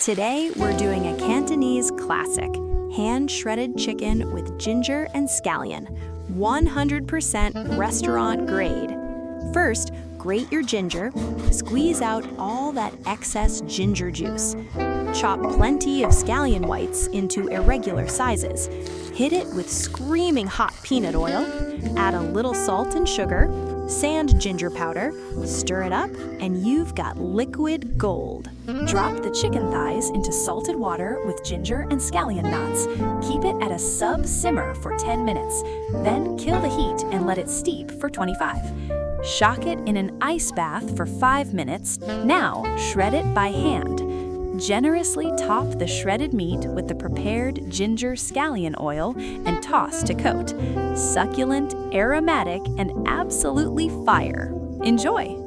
Today, we're doing a Cantonese classic, hand-shredded chicken with ginger and scallion, 100% restaurant grade. First, grate your ginger, squeeze out all that excess ginger juice. Chop plenty of scallion whites into irregular sizes. Hit it with screaming hot peanut oil, add a little salt and sugar, sand ginger powder, stir it up, and you've got liquid gold. Drop the chicken thighs into salted water with ginger and scallion knots. Keep it at a sub-simmer for 10 minutes. Then kill the heat and let it steep for 25. Shock it in an ice bath for 5 minutes. Now, shred it by hand. Generously top the shredded meat with the prepared ginger scallion oil and toss to coat. Succulent, aromatic, and absolutely fire. Enjoy!